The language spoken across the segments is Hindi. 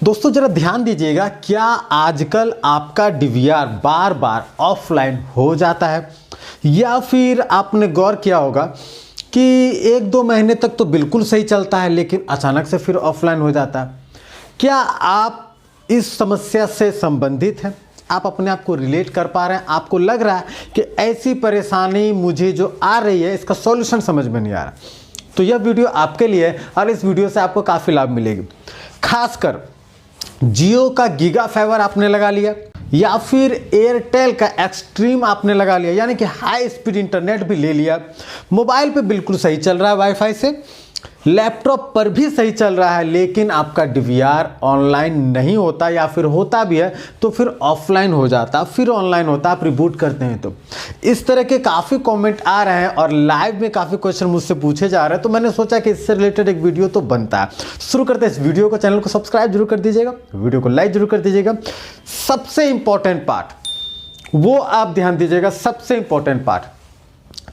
दोस्तों जरा ध्यान दीजिएगा, क्या आजकल आपका डीवीआर बार बार ऑफलाइन हो जाता है या फिर आपने गौर किया होगा कि 1-2 महीने तक तो बिल्कुल सही चलता है लेकिन अचानक से फिर ऑफलाइन हो जाता है। क्या आप इस समस्या से संबंधित हैं? आप अपने आप को रिलेट कर पा रहे हैं? आपको लग रहा है कि ऐसी परेशानी मुझे जो आ रही है इसका सॉल्यूशन समझ में नहीं आ रहा, तो यह वीडियो आपके लिए है और इस वीडियो से आपको काफ़ी लाभ मिलेगी। खासकर जियो का गीगा फाइबर आपने लगा लिया या फिर एयरटेल का एक्सट्रीम आपने लगा लिया, यानी कि हाई स्पीड इंटरनेट भी ले लिया, मोबाइल पे बिल्कुल सही चल रहा है वाईफाई से, लैपटॉप पर भी सही चल रहा है, लेकिन आपका डीवीआर ऑनलाइन नहीं होता या फिर होता भी है तो फिर ऑफलाइन हो जाता, फिर ऑनलाइन होता, आप रिबूट करते हैं तो इस तरह के काफ़ी कमेंट आ रहे हैं और लाइव में काफ़ी क्वेश्चन मुझसे पूछे जा रहे हैं, तो मैंने सोचा कि इससे रिलेटेड एक वीडियो तो बनता है। शुरू करते हैं इस वीडियो को। चैनल को सब्सक्राइब जरूर कर दीजिएगा, वीडियो को लाइक जरूर कर दीजिएगा। सबसे इंपॉर्टेंट पार्ट वो आप ध्यान दीजिएगा, सबसे इंपॉर्टेंट पार्ट,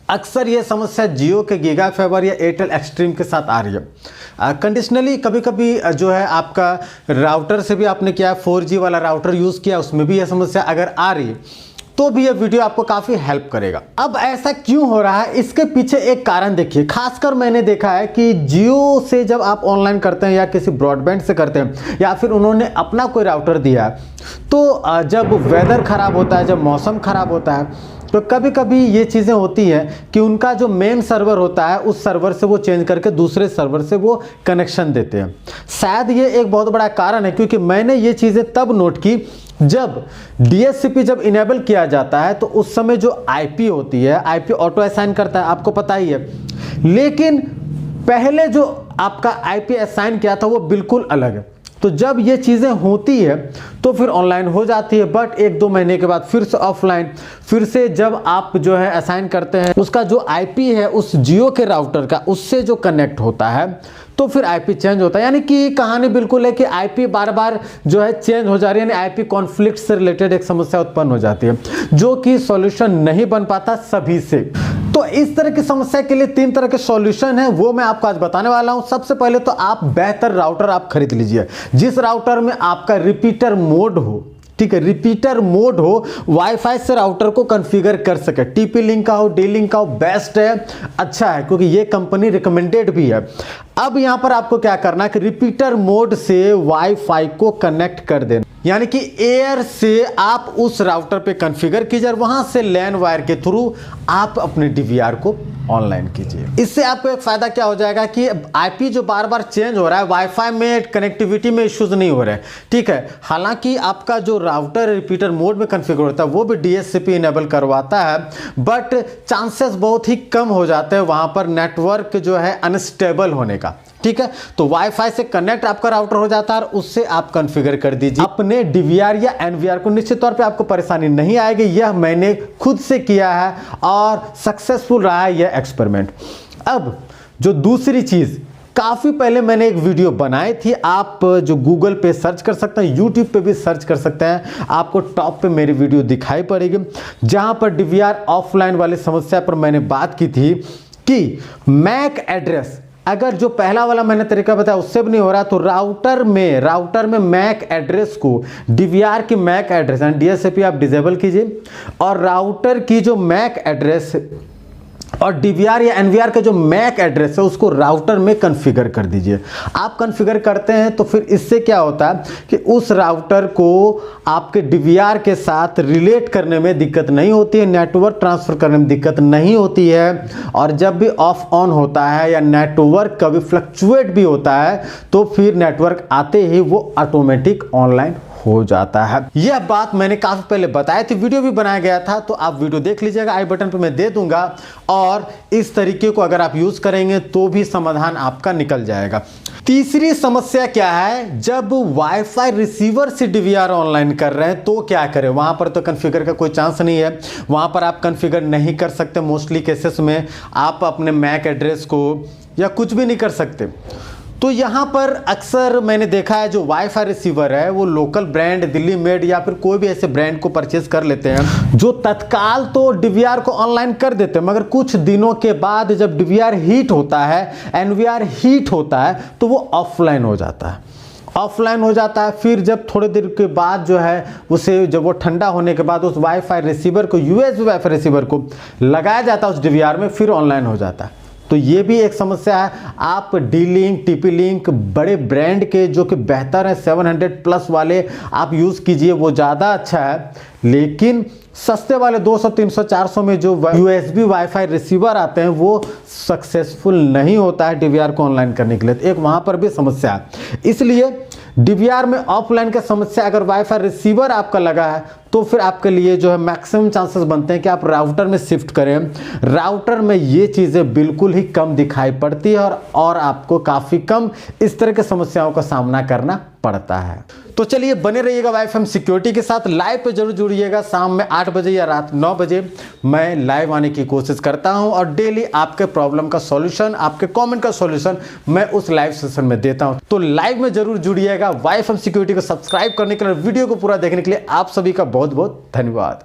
अक्सर ये समस्या जियो के गीगा फाइबर या एयरटेल एक्सट्रीम के साथ आ रही है। कंडीशनली कभी कभी जो है आपका राउटर से भी आपने किया 4G वाला राउटर यूज़ किया, उसमें भी यह समस्या अगर आ रही है तो भी यह वीडियो आपको काफ़ी हेल्प करेगा। अब ऐसा क्यों हो रहा है, इसके पीछे एक कारण देखिए। खासकर मैंने देखा है कि जियो से जब आप ऑनलाइन करते हैं या किसी ब्रॉडबैंड से करते हैं या फिर उन्होंने अपना कोई राउटर दिया है, तो जब वेदर ख़राब होता है, जब मौसम ख़राब होता है, तो कभी कभी ये चीज़ें होती हैं कि उनका जो मेन सर्वर होता है उस सर्वर से वो चेंज करके दूसरे सर्वर से वो कनेक्शन देते हैं। शायद ये एक बहुत बड़ा कारण है, क्योंकि मैंने ये चीज़ें तब नोट की जब DHCP जब इनेबल किया जाता है तो उस समय जो IP होती है, IP ऑटो असाइन करता है, आपको पता ही है, लेकिन पहले जो आपका IP असाइन किया था वो बिल्कुल अलग है। तो जब ये चीज़ें होती है तो फिर ऑनलाइन हो जाती है, बट 1-2 महीने के बाद फिर से ऑफलाइन, फिर से जब आप जो है असाइन करते हैं उसका जो IP है उस जियो के राउटर का उससे जो कनेक्ट होता है तो फिर IP चेंज होता है। यानी कि कहानी बिल्कुल है कि IP बार बार जो है चेंज हो जा रही है, यानी IP कॉन्फ्लिक्ट से रिलेटेड एक समस्या उत्पन्न हो जाती है जो कि सॉल्यूशन नहीं बन पाता सभी से। तो इस तरह की समस्या के लिए 3 तरह के सॉल्यूशन है, वो मैं आपको आज बताने वाला हूं। सबसे पहले तो आप बेहतर राउटर आप खरीद लीजिए, जिस राउटर में आपका रिपीटर मोड हो, ठीक है, रिपीटर मोड हो, वाईफाई से राउटर को कॉन्फ़िगर कर सके। TP लिंक का हो, D लिंक का हो, बेस्ट है, अच्छा है, क्योंकि ये कंपनी रिकमेंडेड भी है। अब यहां पर आपको क्या करना है कि रिपीटर मोड से वाईफाई को कनेक्ट कर देना, यानी कि एयर से आप उस राउटर पे कॉन्फ़िगर कीजिए और वहां से लैन वायर के थ्रू आप अपने डीवीआर को ऑनलाइन कीजिए। इससे आपको एक फायदा क्या हो जाएगा कि IP जो बार बार चेंज हो रहा है, वाईफाई में कनेक्टिविटी में इश्यूज नहीं हो रहे हैं, ठीक है। हालांकि आपका जो राउटर रिपीटर मोड में कॉन्फ़िगर होता है वो भी DHCP इनेबल करवाता है, बट चांसेस बहुत ही कम हो जाते हैं वहां पर नेटवर्क जो है अनस्टेबल होने का, ठीक है। तो वाईफाई से कनेक्ट आपका राउटर हो जाता है और उससे आप कॉन्फ़िगर कर दीजिए अपने डीवीआर या एनवीआर को। निश्चित तौर पे आपको परेशानी नहीं आएगी, यह मैंने खुद से किया है और सक्सेसफुल रहा है यह एक्सपेरिमेंट। अब जो दूसरी चीज़, काफ़ी पहले मैंने एक वीडियो बनाई थी, आप जो गूगल पे सर्च कर सकते हैं, यूट्यूब पे भी सर्च कर सकते हैं, आपको टॉप पे मेरी वीडियो दिखाई पड़ेगी, जहां पर डीवीआर ऑफलाइन वाली समस्या पर मैंने बात की थी कि मैक एड्रेस, अगर जो पहला वाला मैंने तरीका बताया उससे भी नहीं हो रहा तो राउटर में मैक एड्रेस को, डीवीआर की मैक एड्रेस यानी DHCP आप डिसेबल कीजिए और राउटर की जो मैक एड्रेस और डीवीआर या एनवीआर का जो मैक एड्रेस है उसको राउटर में कॉन्फ़िगर कर दीजिए। आप कॉन्फ़िगर करते हैं तो फिर इससे क्या होता है कि उस राउटर को आपके डीवीआर के साथ रिलेट करने में दिक्कत नहीं होती है, नेटवर्क ट्रांसफ़र करने में दिक्कत नहीं होती है, और जब भी ऑफ ऑन होता है या नेटवर्क कभी फ्लक्चुएट भी होता है तो फिर नेटवर्क आते ही वो ऑटोमेटिक ऑनलाइन हो जाता है। यह बात मैंने काफी पहले बताई थी, वीडियो भी बनाया गया था, तो आप वीडियो देख लीजिएगा, आई बटन पे मैं दे दूंगा, और इस तरीके को अगर आप यूज करेंगे तो भी समाधान आपका निकल जाएगा। तीसरी समस्या क्या है, जब वाईफाई रिसीवर से डीवीआर ऑनलाइन कर रहे हैं तो क्या करें। वहां पर तो कॉन्फ़िगर का कोई चांस नहीं है, वहां पर आप कॉन्फ़िगर नहीं कर सकते। मोस्टली केसेस में आप अपने मैक एड्रेस को या कुछ भी नहीं कर सकते। तो यहाँ पर अक्सर मैंने देखा है जो वाईफाई रिसीवर है वो लोकल ब्रांड, दिल्ली मेड या फिर कोई भी ऐसे ब्रांड को परचेज कर लेते हैं जो तत्काल तो डीवीआर को ऑनलाइन कर देते हैं, मगर कुछ दिनों के बाद जब डीवीआर हीट होता है, एनवीआर हीट होता है, तो वो ऑफलाइन हो जाता है। ऑफलाइन हो जाता है। फिर जब थोड़ी देर के बाद जो है उसे जब वो ठंडा होने के बाद उस वाईफाई रिसीवर को, यूएसबी वाईफाई रिसीवर को लगाया जाता है उस डीवीआर में, फिर ऑनलाइन हो जाता है। तो ये भी एक समस्या है। आप डी-लिंक, टीपी-लिंक बड़े ब्रांड के जो कि बेहतर है 700 प्लस वाले आप यूज़ कीजिए, वो ज़्यादा अच्छा है। लेकिन सस्ते वाले 200, 300, 400 में जो यूएसबी वाईफाई रिसीवर आते हैं वो सक्सेसफुल नहीं होता है डीवीआर को ऑनलाइन करने के लिए। तो एक वहाँ पर भी समस्या है। इसलिए डीवीआर में ऑफलाइन का समस्या, अगर वाईफाई रिसीवर आपका लगा है तो फिर आपके लिए जो है मैक्सिमम चांसेस बनते हैं कि आप राउटर में शिफ्ट करें। राउटर में ये चीज़ें बिल्कुल ही कम दिखाई पड़ती है और आपको काफ़ी कम इस तरह की समस्याओं का सामना करना पड़ता है। तो चलिए बने रहिएगा वाईफाई सिक्योरिटी के साथ। लाइव पे जरूर जुड़िएगा। शाम में 8 बजे या रात 9 बजे मैं लाइव आने की कोशिश करता हूं और डेली आपके प्रॉब्लम का सॉल्यूशन, आपके कमेंट का सॉल्यूशन मैं उस लाइव सेशन में देता हूं। तो लाइव में जरूर जुड़िएगा। वाईफाई सिक्योरिटी को सब्सक्राइब करने के लिए, वीडियो को पूरा देखने के लिए आप सभी का बहुत बहुत धन्यवाद।